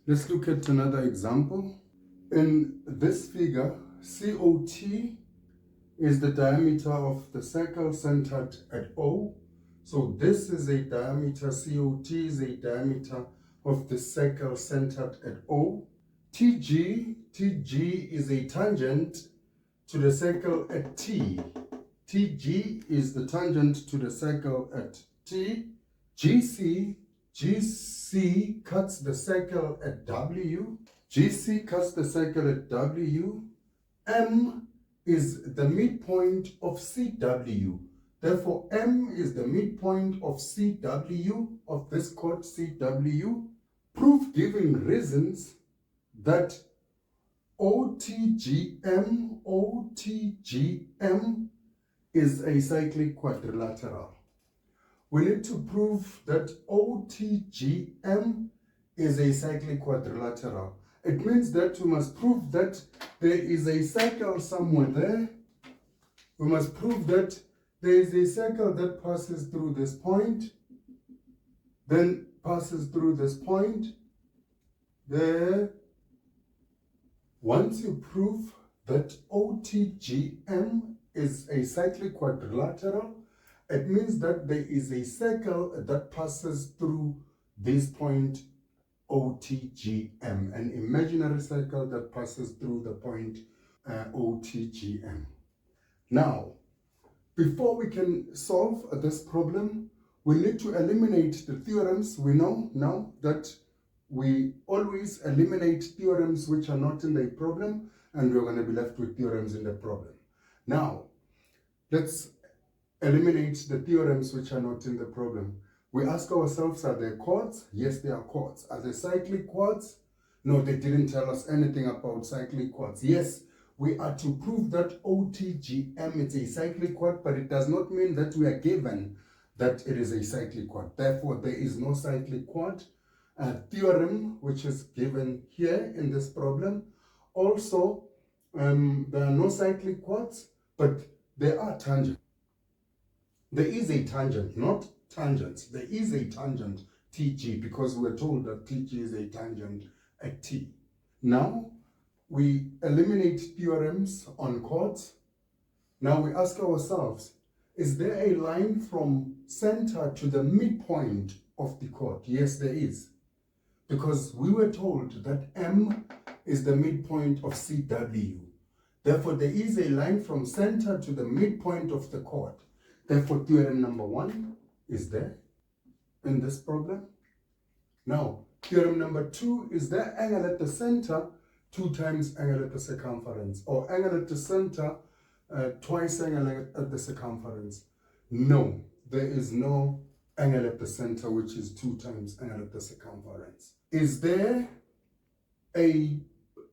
Let's look at another example. In this figure, COT is the diameter of the circle centered at O. So this is a diameter, COT is a diameter of the circle centered at O. TG is a tangent to the circle at T. TG is the tangent to the circle at T. GC cuts the circle at W. GC cuts the circle at W. M is the midpoint of CW. Therefore, M is the midpoint of CW, of this chord CW. Proof giving reasons that OTGM is a cyclic quadrilateral. We need to prove that OTGM is a cyclic quadrilateral. It means that we must prove that there is a circle somewhere there. We must prove that there is a circle that passes through this point, then passes through this point, there. Once you prove that OTGM is a cyclic quadrilateral, it means that there is a circle that passes through this point OTGM, an imaginary circle that passes through the point OTGM. Now, before we can solve this problem, we need to eliminate the theorems. We know now that we always eliminate theorems which are not in the problem, and we're going to be left with theorems in the problem. Now, let's eliminate the theorems which are not in the problem. We ask ourselves, are they chords? Yes, they are chords. Are they cyclic chords? No, they didn't tell us anything about cyclic chords. Yes, we are to prove that OTGM is a cyclic chord, but it does not mean that we are given that it is a cyclic chord. Therefore, there is no cyclic chord theorem which is given here in this problem. Also, there are no cyclic chords, but there are tangents. There is a tangent, not tangents. There is a tangent, TG, because we're told that TG is a tangent at T. Now, we eliminate theorems on chords. Now we ask ourselves, is there a line from center to the midpoint of the chord? Yes, there is. Because we were told that M is the midpoint of CW. Therefore, there is a line from center to the midpoint of the chord. Therefore, theorem number 1 is there in this problem. Now, theorem number 2 is there angle at the center 2 times angle at the circumference, or angle at the center twice angle at the circumference. No, there is no angle at the center which is 2 times angle at the circumference. Is there a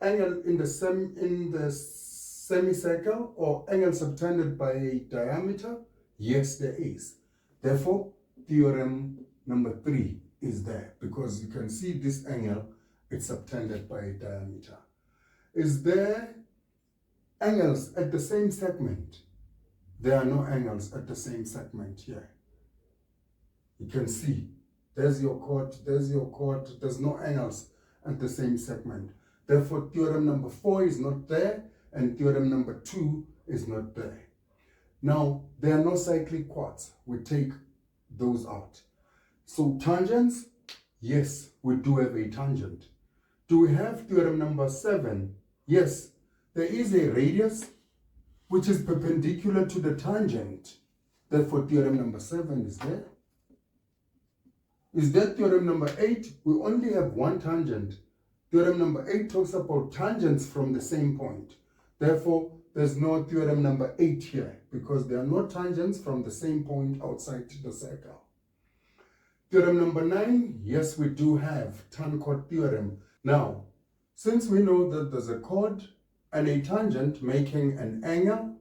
angle in the semicircle or angle subtended by a diameter? Yes, there is. Therefore, theorem number 3 is there, because you can see this angle, it's subtended by a diameter. Is there angles at the same segment? There are no angles at the same segment here. You can see, there's your chord, there's no angles at the same segment. Therefore, theorem number 4 is not there, and theorem number 2 is not there. Now, there are no cyclic chords. We take those out. So tangents, yes, we do have a tangent. Do we have theorem number 7? Yes, there is a radius which is perpendicular to the tangent. Therefore, theorem number 7 is there. Is that theorem number 8? We only have one tangent. Theorem number 8 talks about tangents from the same point. Therefore, there's no theorem number 8 here, because there are no tangents from the same point outside the circle. Theorem number 9, yes, we do have tan-chord theorem. Now, since we know that there's a chord and a tangent making an angle,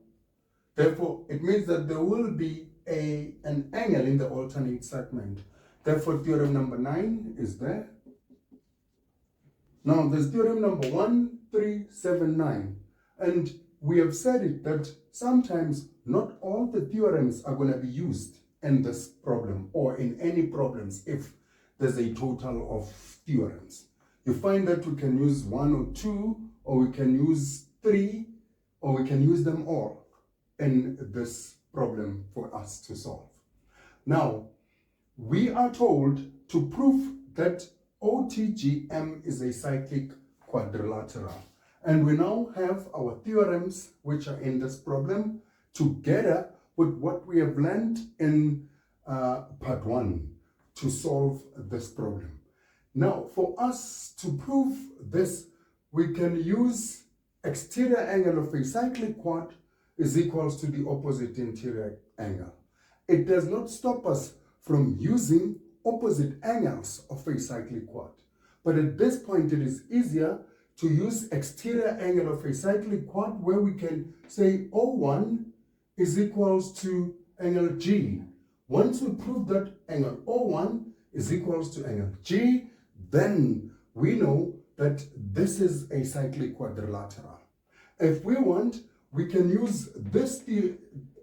therefore, it means that there will be an angle in the alternate segment. Therefore, theorem number 9 is there. Now, there's theorem number 1, 3, 7, 9. And we have said it that sometimes not all the theorems are going to be used in this problem or in any problems if there's a total of theorems. you find that we can use 1 or 2, or we can use 3, or we can use them all in this problem for us to solve. Now, we are told to prove that OTGM is a cyclic quadrilateral. And we now have our theorems which are in this problem together with what we have learned in part 1 to solve this problem. Now, for us to prove this, we can use exterior angle of a cyclic quad is equals to the opposite interior angle. It does not stop us from using opposite angles of a cyclic quad. But at this point, it is easier to use exterior angle of a cyclic quad, where we can say O1 is equals to angle G. Once we prove that angle O1 is equals to angle G, then we know that this is a cyclic quadrilateral. If we want, we can use this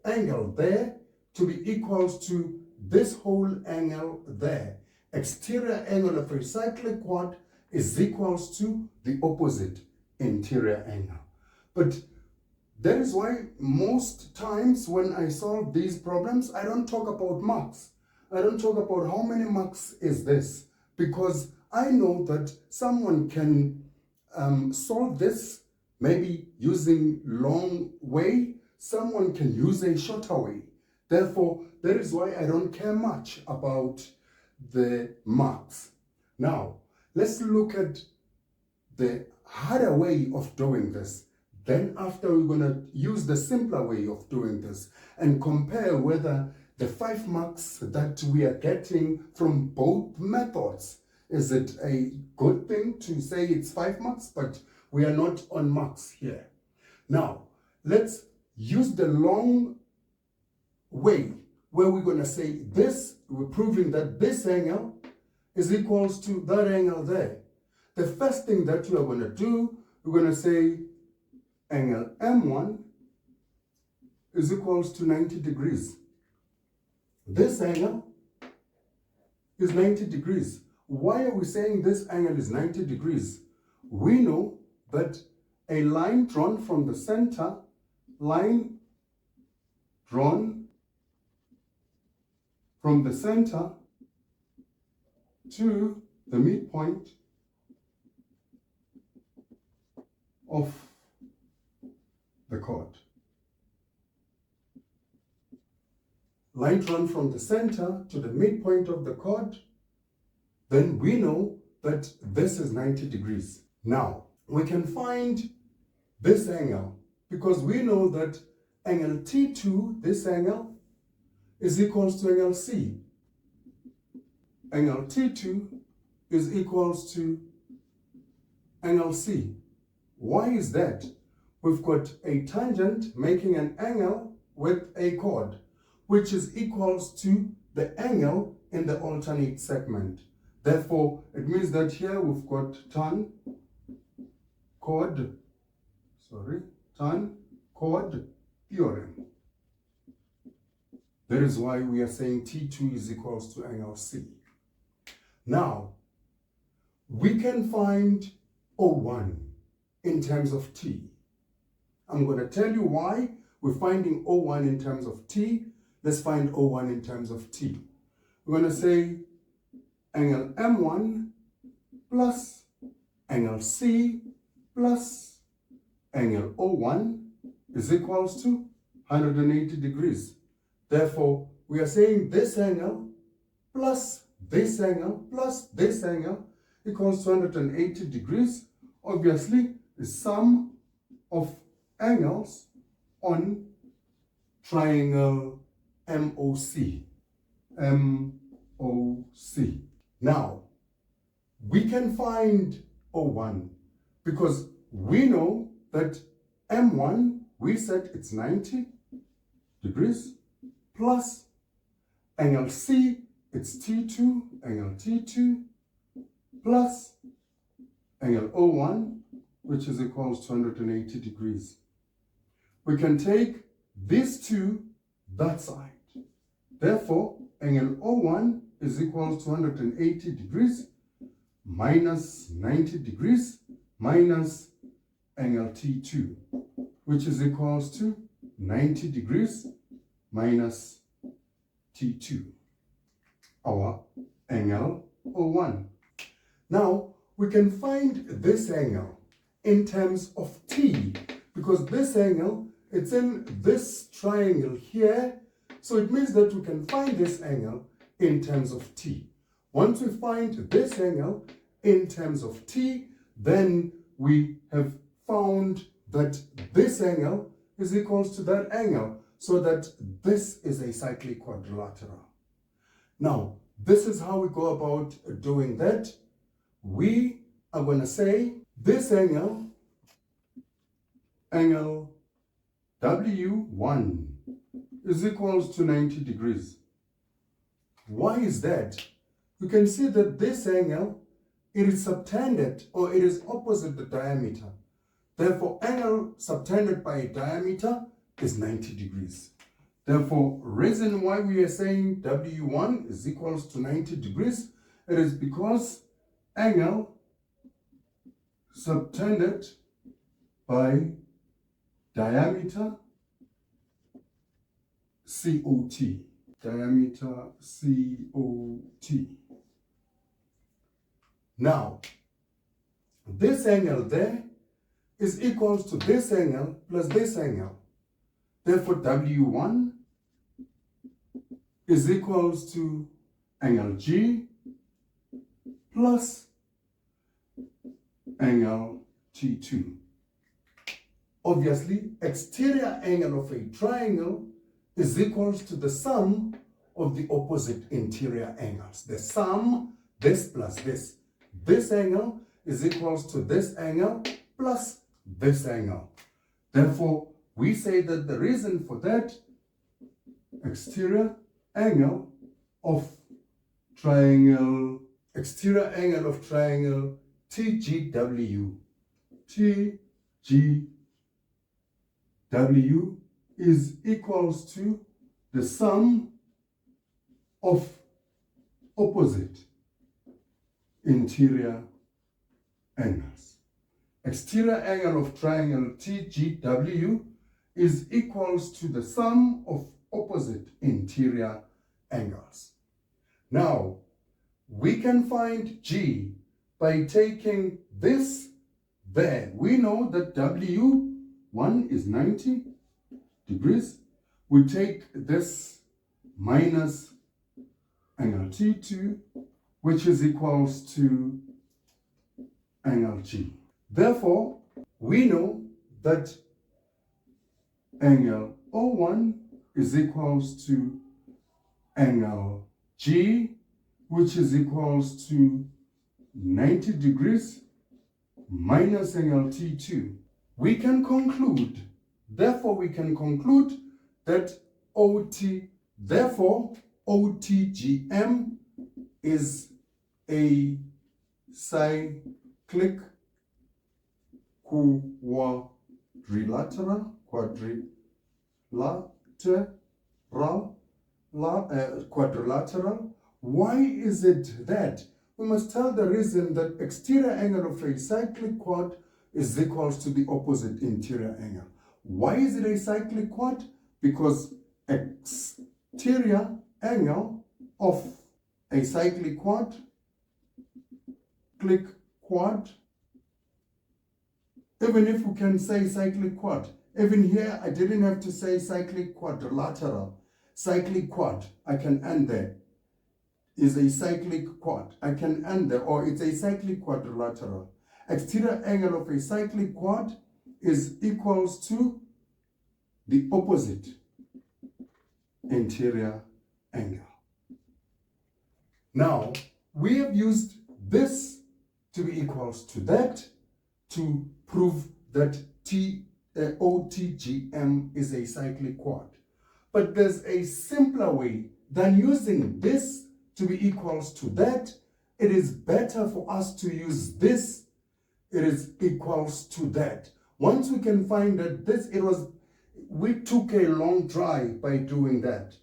angle there to be equals to this whole angle there. Exterior angle of a cyclic quad is equals to the opposite interior angle. But that is why most times when I solve these problems, I don't talk about marks. I don't talk about how many marks is this, because I know that someone can solve this maybe using long way, someone can use a shorter way. Therefore, that is why I don't care much about the marks. Now, let's look at the harder way of doing this. Then after, we're going to use the simpler way of doing this and compare whether the 5 marks that we are getting from both methods, is it a good thing to say it's 5 marks, but we are not on marks here. Now, let's use the long way where we're going to say this, we're proving that this angle is equals to that angle there. The first thing that you are going to do, we're going to say angle M1 is equals to 90 degrees. This angle is 90 degrees. Why are we saying this angle is 90 degrees? We know that a line drawn from the center, line drawn from the center to the midpoint of the chord. Line drawn from the center to the midpoint of the chord, then we know that this is 90 degrees. Now, we can find this angle because we know that angle T2, this angle, is equals to angle C. Angle T2 is equals to angle C. Why is that? We've got a tangent making an angle with a chord, which is equals to the angle in the alternate segment. Therefore, it means that here we've got tan chord theorem. That is why we are saying T2 is equals to angle C. Now, we can find O1 in terms of T. I'm going to tell you why we're finding O1 in terms of T. Let's find O1 in terms of T. We're going to say angle M1 plus angle C plus angle O1 is equals to 180 degrees. Therefore, we are saying this angle plus this angle plus this angle equals to 180 degrees. Obviously, the sum of angles on triangle MOC. Now, we can find O1 because we know that M1, we said it's 90 degrees, plus angle C, it's T2, angle T2, plus angle O1, which is equals to 180 degrees. We can take these two that side. Therefore, angle O1 is equals to 180 degrees. minus 90 degrees minus angle T2, which is equals to 90 degrees minus T2, our angle O1. Now, we can find this angle in terms of T, because this angle, it's in this triangle here, so it means that we can find this angle in terms of T. Once we find this angle in terms of T, then we have found that this angle is equals to that angle, so that this is a cyclic quadrilateral. Now, this is how we go about doing that. We are going to say this angle W1 is equals to 90 degrees. Why is that? You can see that this angle, it is subtended, or it is opposite the diameter. Therefore, angle subtended by a diameter is 90 degrees. Therefore, reason why we are saying W1 is equals to 90 degrees, it is because angle subtended by diameter COT. Diameter COT. Now, this angle there is equals to this angle plus this angle. Therefore, W1 is equals to angle G plus angle T2. Obviously, exterior angle of a triangle is equals to the sum of the opposite interior angles. The sum, this plus this. This angle is equals to this angle plus this angle. Therefore, we say that the reason for that exterior angle of triangle TGW is equals to the sum of opposite interior angles. Exterior angle of triangle TGW is equals to the sum of opposite interior angles. Now, we can find G by taking this there. We know that W1 is 90 degrees. We take this minus angle T2, which is equals to angle G. Therefore, we know that angle O1 is equals to angle G, which is equals to 90 degrees minus angle T2. We can conclude, therefore we can conclude that OTGM is a cyclic quadrilateral. Why is it that? We must tell the reason that exterior angle of a cyclic quad is equals to the opposite interior angle. Why is it a cyclic quad? Because exterior angle of a cyclic quad, even if we can say cyclic quad, even here I didn't have to say cyclic quadrilateral. Cyclic quad, I can end there, is a cyclic quad. I can end there, or it's a cyclic quadrilateral. Exterior angle of a cyclic quad is equals to the opposite interior angle. Now, we have used this to be equals to that to prove that OTGM is a cyclic quad. But there's a simpler way than using this to be equals to that. It is better for us to use this. It is equals to that. Once we can find that this, we took a long try by doing that.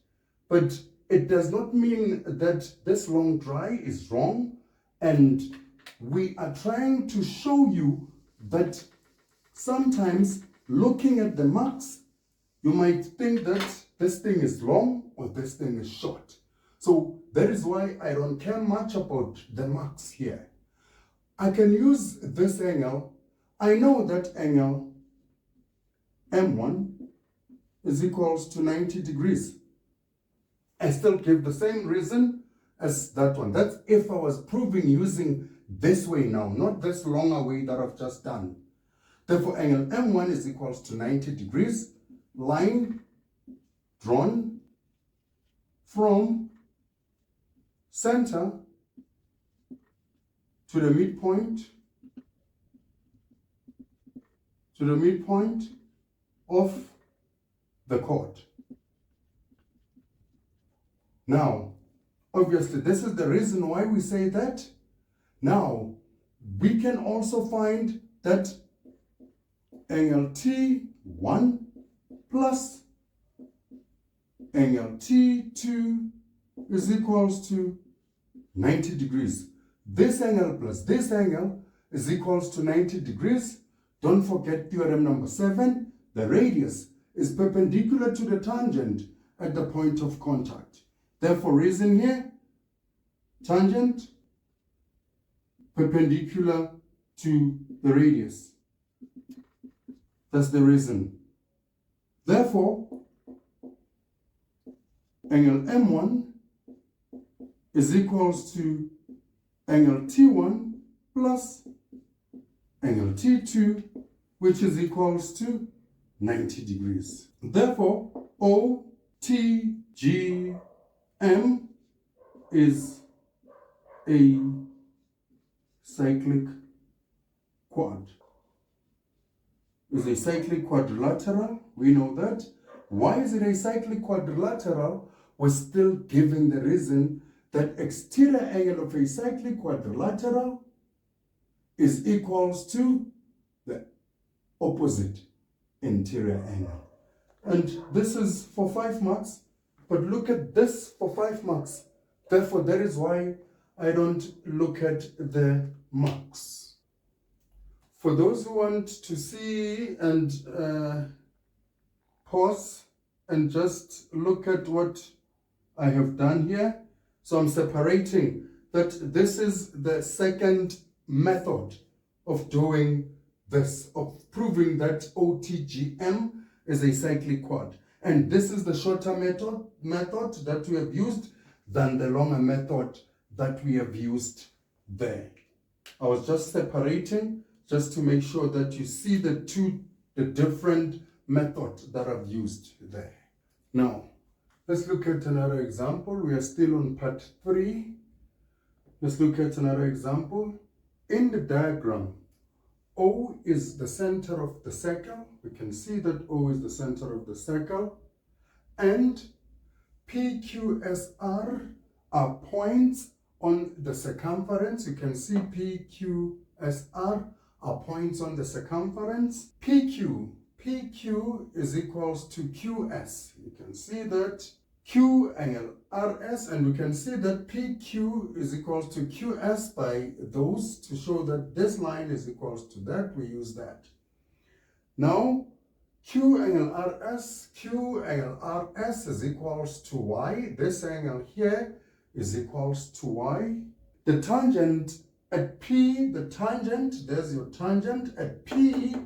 But it does not mean that this long try is wrong and we are trying to show you that sometimes looking at the marks, you might think that this thing is long or this thing is short. So that is why I don't care much about the marks here. I can use this angle. I know that angle M1 is equals to 90 degrees. I still give the same reason as that one. That's if I was proving using this way now, not this longer way that I've just done. Therefore, angle M1 is equals to 90 degrees. Line drawn from center to the midpoint of the chord. Now, obviously, this is the reason why we say that. Now, we can also find that angle T1 plus angle T2 is equals to 90 degrees. This angle plus this angle is equals to 90 degrees. Don't forget theorem number 7. The radius is perpendicular to the tangent at the point of contact. Therefore, reason here, tangent perpendicular to the radius. That's the reason. Therefore, angle M1 is equals to angle T1 plus angle T2, which is equals to 90 degrees. Therefore, OTGM is a cyclic quad. Is a cyclic quadrilateral. We know that. Why is it a cyclic quadrilateral? We're still giving the reason that exterior angle of a cyclic quadrilateral is equals to the opposite interior angle. And this is for 5 marks, but look at this for 5 marks. Therefore, that is why I don't look at the marks. For those who want to see and pause and just look at what I have done here. So I'm separating that this is the second method of doing this, of proving that OTGM is a cyclic quad. And this is the shorter method that we have used than the longer method that we have used there. I was just separating just to make sure that you see the different methods that I've used there. Now, let's look at another example. We are still on part 3. Let's look at another example. In the diagram, O is the center of the circle. We can see that O is the center of the circle. And PQSR are points on the circumference. You can see PQSR are points on the circumference. PQ is equals to QS. You can see that Q angle RS, and we can see that PQ is equals to QS by those to show that this line is equals to that. We use that. Now, Q angle RS is equals to Y. This angle here is equals to Y. The tangent at P, there's your tangent at P,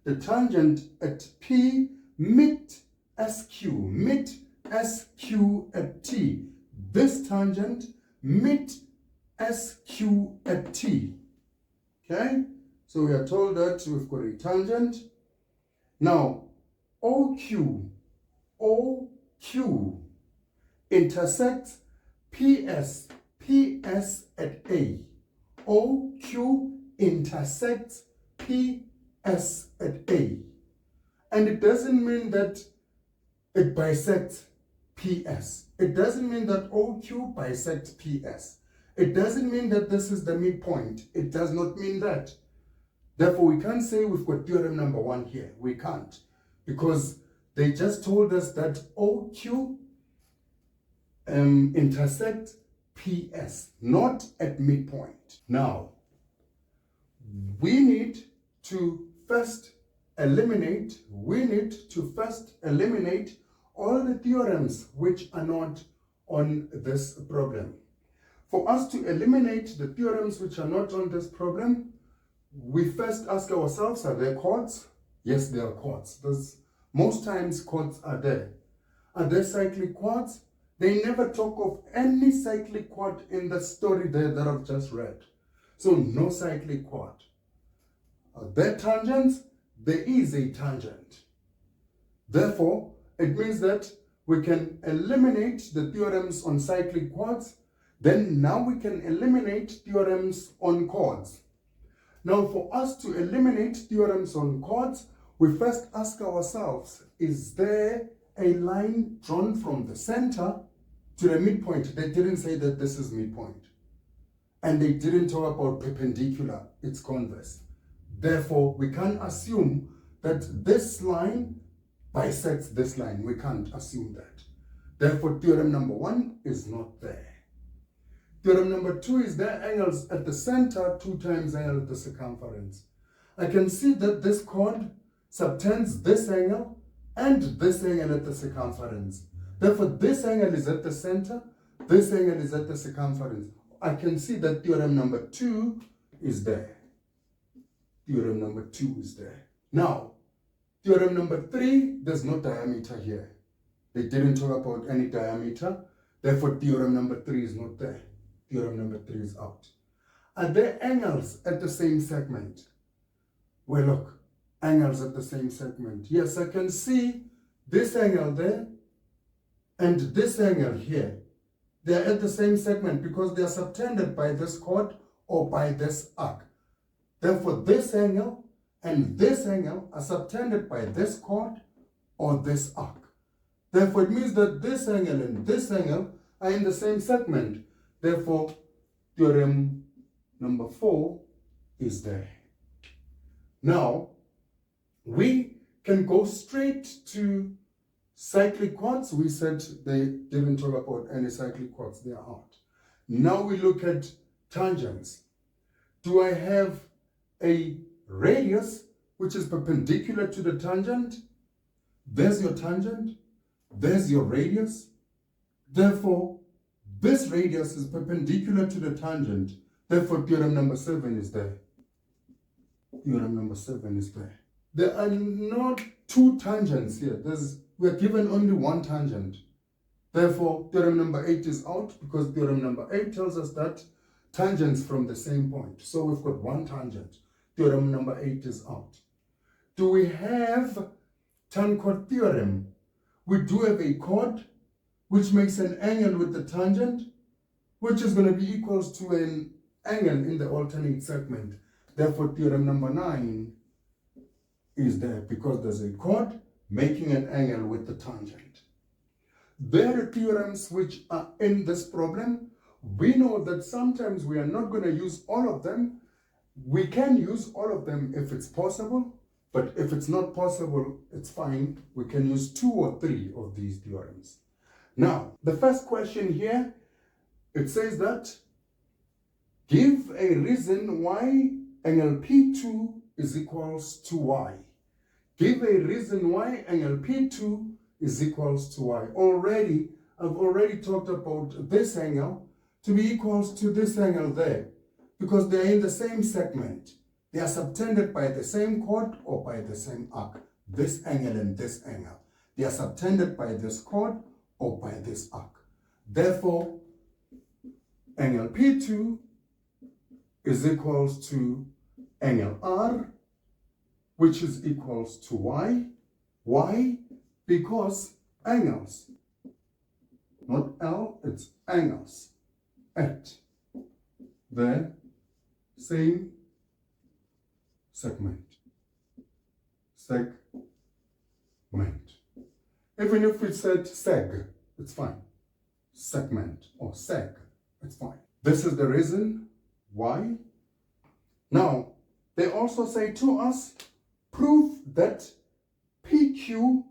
the tangent at P, meet SQ at T. This tangent meet SQ at T. Okay? So we are told that we've got a tangent. Now, OQ intersects PS at A. OQ intersects PS at A. And it doesn't mean that it bisects PS. It doesn't mean that OQ bisects PS. It doesn't mean that this is the midpoint. It does not mean that. Therefore, we can't say we've got theorem number 1 here. We can't. Because they just told us that OQ intersects PS, not at midpoint. Now, we need to first eliminate all the theorems which are not on this problem. For us to eliminate the theorems which are not on this problem, we first ask ourselves, are there chords? Yes, there are chords. Most times chords are there. Are there cyclic chords? They never talk of any cyclic chord in the story there that I've just read. So no cyclic chord. Are there tangents? There is a tangent. Therefore, it means that we can eliminate the theorems on cyclic chords. Then now we can eliminate theorems on chords. Now for us to eliminate theorems on chords, we first ask ourselves, is there a line drawn from the center to the midpoint? They didn't say that this is midpoint. And they didn't talk about perpendicular, it's converse. Therefore, we can't assume that this line bisects this line. We can't assume that. Therefore, theorem number 1 is not there. Theorem number 2 is there angles at the center 2 times angle at the circumference. I can see that this chord subtends this angle and this angle at the circumference. Therefore, this angle is at the center, this angle is at the circumference. I can see that theorem number 2 is there. Theorem number 2 is there. Now, theorem number 3, there's no diameter here. They didn't talk about any diameter. Therefore, theorem number 3 is not there. Theorem number 3 is out. Are there angles at the same segment? Well, look, angles at the same segment. Yes, I can see this angle there and this angle here. They're at the same segment because they are subtended by this chord or by this arc. Therefore, this angle and this angle are subtended by this chord or this arc. Therefore, it means that this angle and this angle are in the same segment. Therefore, theorem number 4 is there. Now, we can go straight to cyclic chords. We said they didn't talk about any cyclic chords. They are out. Now we look at tangents. Do I have a radius which is perpendicular to the tangent? There's your tangent. There's your radius. Therefore, this radius is perpendicular to the tangent. Therefore, theorem number 7 is there. Theorem number 7 is there. There are not 2 tangents here. We are given only 1 tangent. Therefore, theorem number 8 is out because theorem number 8 tells us that tangents from the same point. So we've got 1 tangent. Theorem number 8 is out. Do we have tan-chord theorem? We do have a chord which makes an angle with the tangent, which is going to be equals to an angle in the alternate segment. Therefore, theorem number 9 is there because there's a chord making an angle with the tangent. There are theorems which are in this problem. We know that sometimes we are not going to use all of them. We can use all of them if it's possible, but if it's not possible, it's fine. We can use 2 or 3 of these theorems. Now, the first question here, it says that give a reason why angle P2 is equals to y. Give a reason why angle P2 is equals to y. I've already talked about this angle to be equals to this angle there because they're in the same segment. They are subtended by the same chord or by the same arc. This angle and this angle. They are subtended by this chord or by this arc. Therefore, angle P2 is equals to angle R, which is equals to y. Why? Because angles, not L, it's angles at the same segment. Even if we said seg, it's fine. Segment or seg, it's fine. This is the reason why. Now, they also say to us, prove that PQ,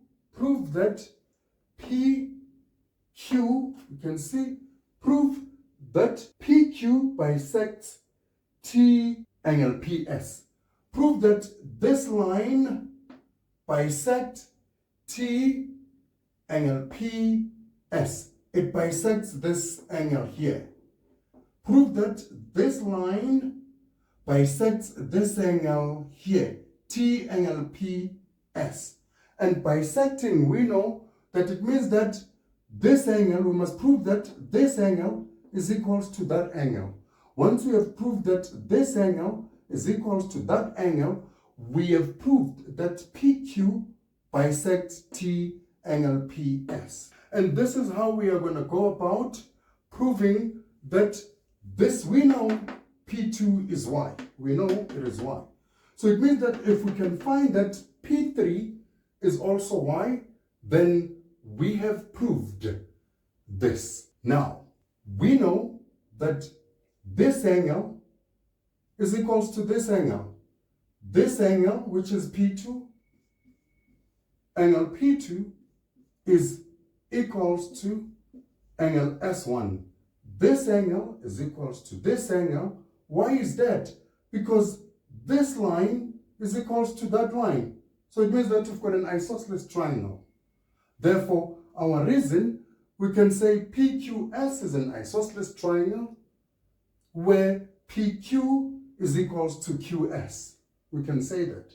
you can see, prove that PQ bisects TQ. angle PS. Prove that this line bisects T angle PS. It bisects this angle here. Prove that this line bisects this angle here, T angle PS. And bisecting, we know that it means that this angle, we must prove that this angle is equals to that angle. Once we have proved that this angle is equals to that angle, we have proved that PQ bisects T angle PS. And this is how we are going to go about proving that this, we know P2 is Y. We know it is Y. So it means that if we can find that P3 is also Y, then we have proved this. Now, we know that this angle is equals to this angle. This angle, which is P2, angle P2 is equals to angle S1. This angle is equals to this angle. Why is that? Because this line is equals to that line. So it means that we've got an isosceles triangle. Therefore, our reason, we can say PQS is an isosceles triangle where PQ is equals to QS. We can say that.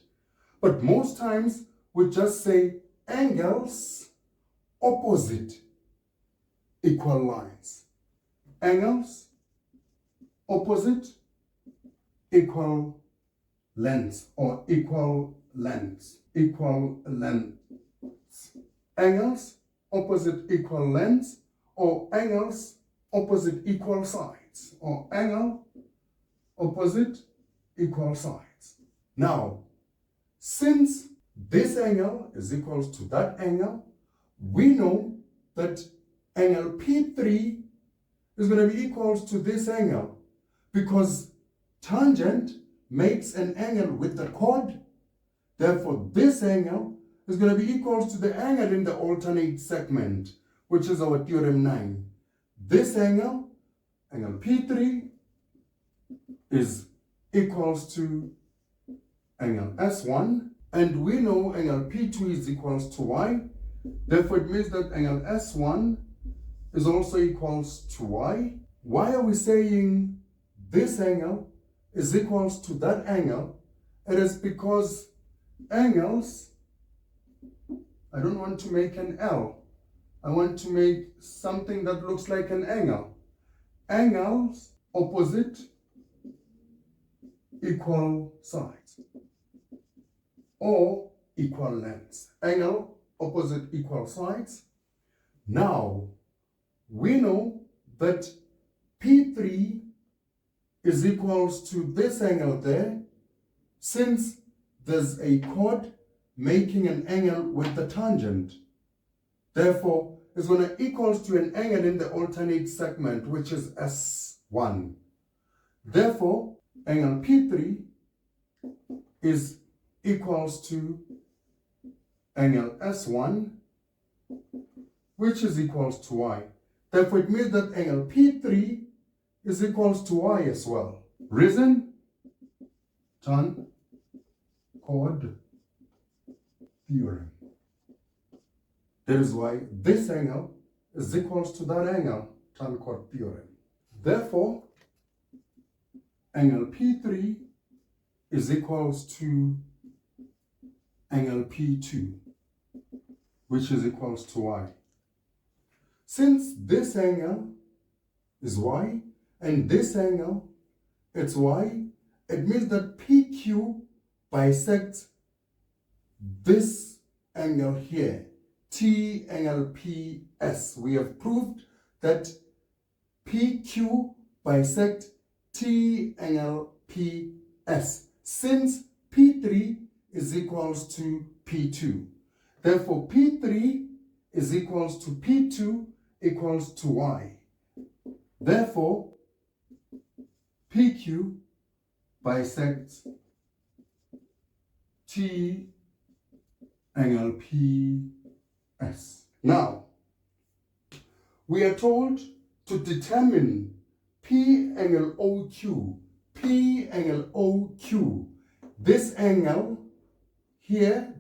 But most times, we just say angles opposite equal lines. Angles opposite equal lengths or equal lengths. Equal lengths. Angles opposite equal lengths or angles opposite equal sides or angle opposite equal sides. Now, since this angle is equals to that angle, we know that angle P3 is going to be equals to this angle because tangent makes an angle with the chord. Therefore, this angle is going to be equals to the angle in the alternate segment, which is our theorem 9. This angle, angle P3, is equals to angle S1, and we know angle P2 is equals to Y. Therefore, it means that angle S1 is also equals to Y. Why are we saying this angle is equals to that angle? It is because angles, I don't want to make an L. I want to make something that looks like an angle. Angles opposite equal sides or equal lengths. Angle opposite equal sides. Now, we know that P3 is equals to this angle there, since there's a chord making an angle with the tangent. Therefore, it's going to equals to an angle in the alternate segment, which is S1. Therefore, angle P3 is equals to angle S1, which is equals to Y. Therefore, it means that angle P3 is equals to Y as well. Reason? Tan chord theorem. That is why this angle is equals to that angle, tan chord theorem. Therefore, angle P3 is equals to angle P2, which is equals to Y. Since this angle is Y and this angle it's Y, it means that PQ bisects this angle here, T angle PS. We have proved that PQ bisects T angle PS since P3 is equals to P2. Therefore, P3 is equals to P2 equals to Y. Therefore, PQ bisects T angle PS. Now, we are told to determine P angle OQ, P angle OQ. This angle here,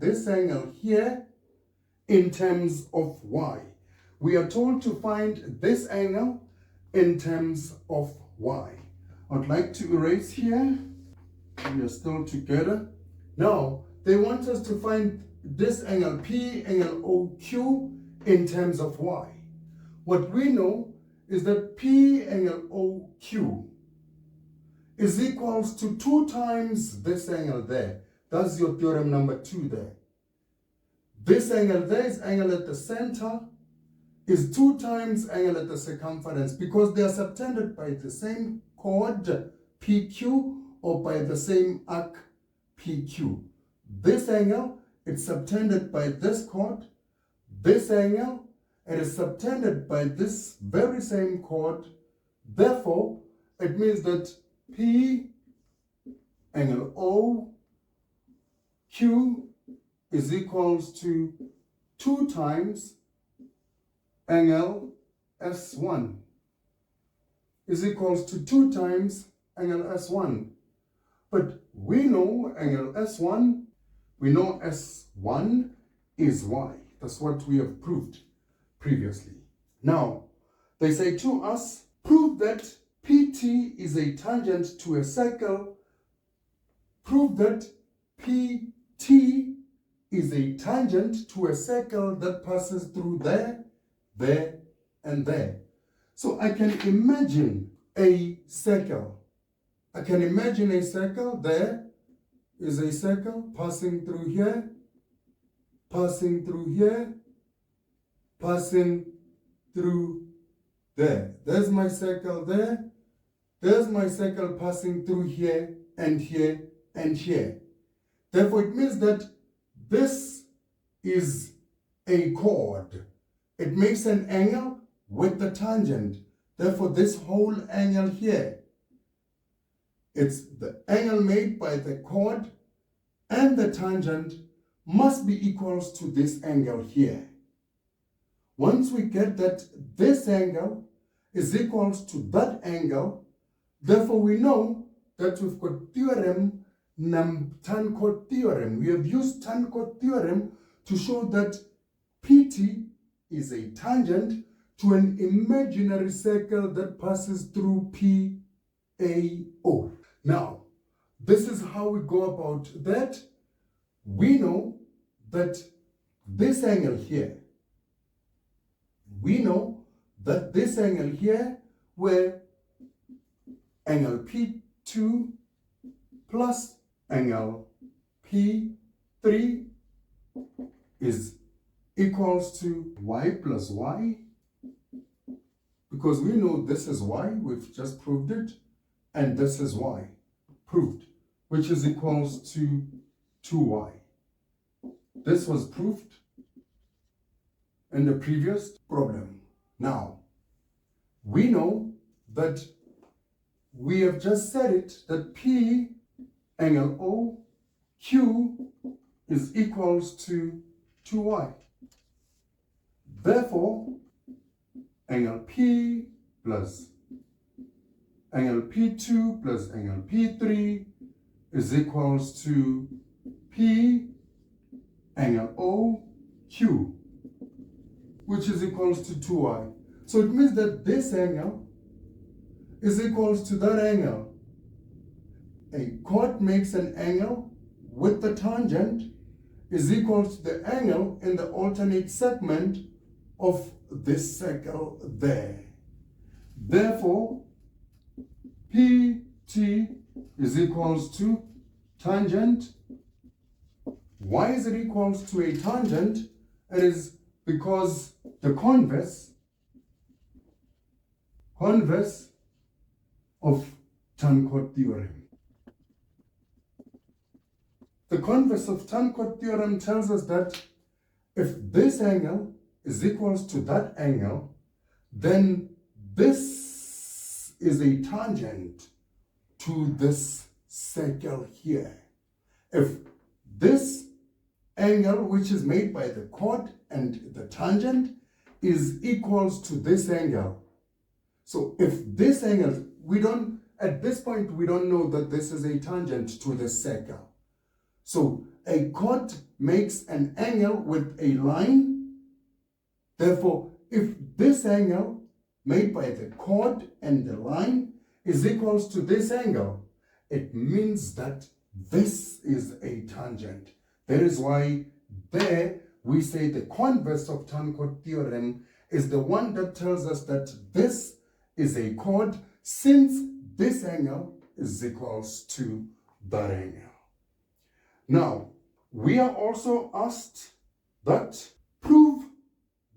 in terms of y. We are told to find this angle in terms of y. I'd like to erase here. We are still together. Now, they want us to find this angle, P angle OQ, in terms of y. What we know is that P angle OQ is equals to 2 times this angle there. That's your theorem number 2 there. This angle there is angle at the center, is 2 times angle at the circumference, because they are subtended by the same chord PQ or by the same arc PQ. This angle, it's subtended by this chord. This angle, it is subtended by this very same chord. Therefore, it means that P angle O Q is equals to 2 times angle S1 is equals to 2 times angle S1. But we know angle S1, we know S1 is Y. That's what we have proved previously. Now, they say to us, prove that PT is a tangent to a circle. Prove that PT is a tangent to a circle that passes through there, and there. So I can imagine a circle. I can imagine a circle. There is a circle passing through here, passing through here, passing through there. There's my circle there. There's my circle passing through here and here and here. Therefore, it means that this is a chord. It makes an angle with the tangent. Therefore, this whole angle here, it's the angle made by the chord and the tangent must be equals to this angle here. Once we get that this angle is equals to that angle, therefore we know that we've got theorem, tan chord theorem. We have used tan chord theorem to show that PT is a tangent to an imaginary circle that passes through PAO. Now, this is how we go about that. We know that this angle here, where angle P2 plus angle P3 is equals to y plus y, because we know this is y, we've just proved it, and this is y, proved, which is equals to 2y. This was proved in the previous problem. Now, we know that we have just said it, that P angle O Q is equals to 2y. Therefore, angle P plus angle P2 plus angle P3 is equals to P angle O Q, which is equals to 2y. So it means that this angle is equals to that angle. A chord makes an angle with the tangent is equals to the angle in the alternate segment of this circle there. Therefore, PT is equals to tangent. Why is it equals to a tangent? It is because the converse of tan chord theorem. The converse of tan chord theorem tells us that if this angle is equals to that angle, then this is a tangent to this circle here. If this angle, which is made by the chord and the tangent, is equals to this angle. So if this angle, we don't at this point, we don't know that this is a tangent to the circle. So a chord makes an angle with a line. Therefore, if this angle made by the chord and the line is equals to this angle, it means that this is a tangent. That is why there we say the converse of tan-chord theorem is the one that tells us that this is a chord since this angle is equals to that angle. Now, we are also asked that prove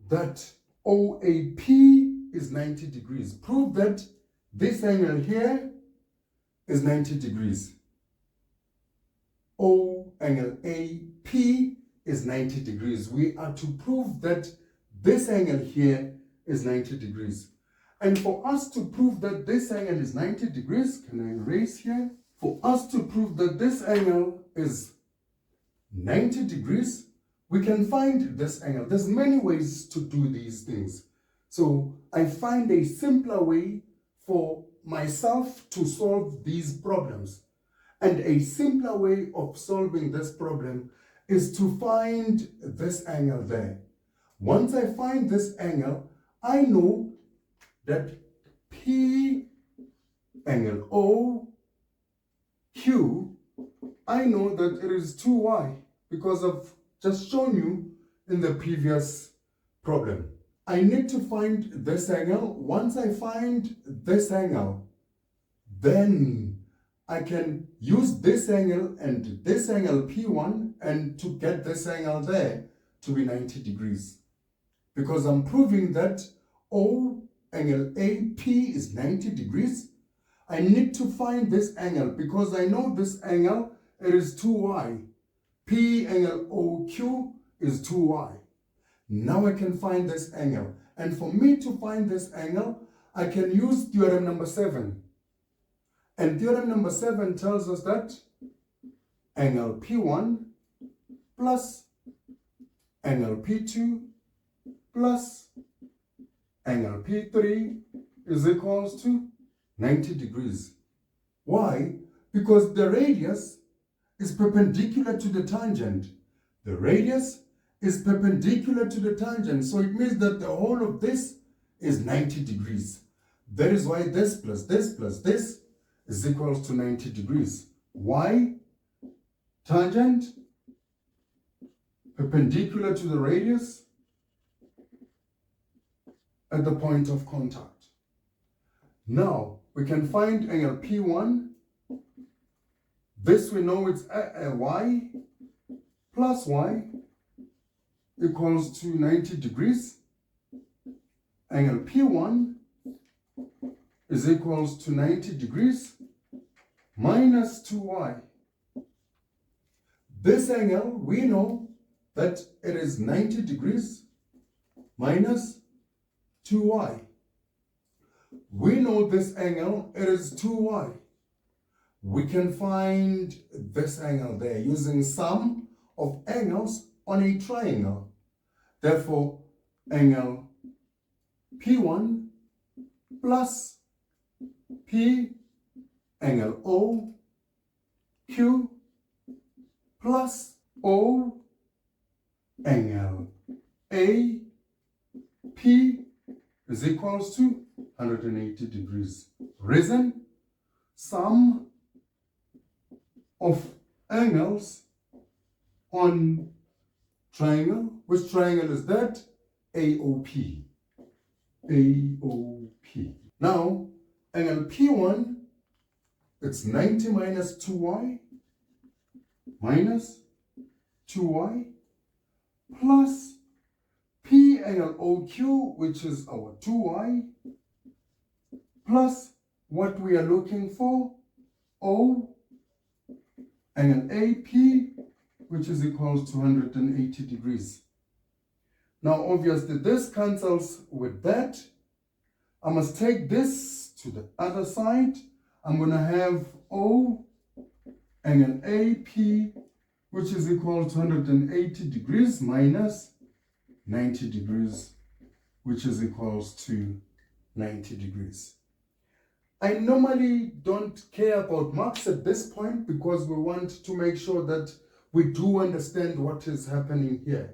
that OAP is 90 degrees. Prove that this angle here is 90 degrees. O angle AP is 90 degrees. We are to prove that this angle here is 90 degrees. And for us to prove that this angle is 90 degrees, can I erase here? For us to prove that this angle is 90 degrees, we can find this angle. There's many ways to do these things. So I find a simpler way for myself to solve these problems. And a simpler way of solving this problem is to find this angle there. Once I find this angle, I know that P angle O Q, I know that it is 2y because I've just shown you in the previous problem. I need to find this angle. Once I find this angle, then I can use this angle and this angle P1 and to get this angle there to be 90 degrees. Because I'm proving that O angle AP is 90 degrees, I need to find this angle because I know this angle, it is 2y. P angle OQ is 2y. Now I can find this angle. And for me to find this angle, I can use theorem number 7. And theorem number 7 tells us that angle P1 plus angle P2 plus angle P3 is equals to 90 degrees. Why? Because the radius is perpendicular to the tangent. The radius is perpendicular to the tangent. So it means that the whole of this is 90 degrees. That is why this plus this plus this is equals to 90 degrees. Why? Tangent perpendicular to the radius at the point of contact. Now, we can find angle P1. This we know it's y plus y equals to 90 degrees. Angle P1 is equals to 90 degrees minus 2y. This angle, we know that it is 90 degrees minus 2y. We know this angle, it is 2y. We can find this angle there using sum of angles on a triangle. Therefore, angle P1 plus P angle O Q plus O angle A P is equals to 180 degrees. Reason? Sum of angles on triangle. Which triangle is that? AOP. AOP. Now, angle P1, it's 90 minus 2y minus 2y plus P angle OQ, which is our 2y, plus what we are looking for, O angle AP, which is equals to 180 degrees. Now, obviously, this cancels with that. I must take this to the other side. I'm going to have O angle AP, which is equal to 180 degrees minus 90 degrees, which is equals to 90 degrees. I normally don't care about marks at this point because we want to make sure that we do understand what is happening here.